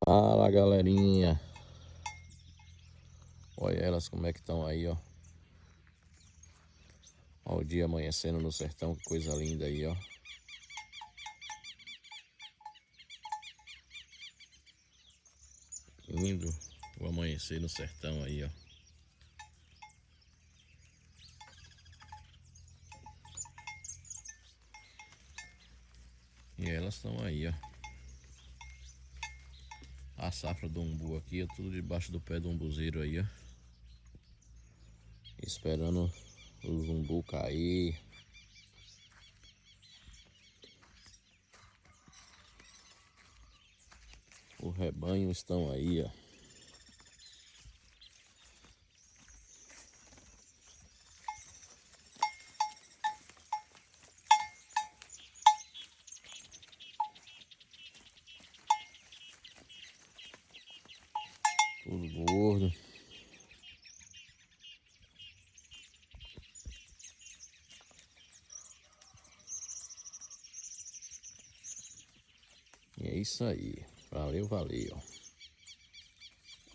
Fala, galerinha. Olha elas como é que estão aí, ó. Ó o dia amanhecendo no sertão, que coisa linda aí, ó. Lindo o amanhecer no sertão aí, ó. E elas estão aí, ó. A safra do umbu aqui, ó, tudo debaixo do pé do umbuzeiro aí, ó. Esperando os umbu cair. O rebanho estão aí, ó. Tudo gordo. E é isso aí. Valeu, valeu.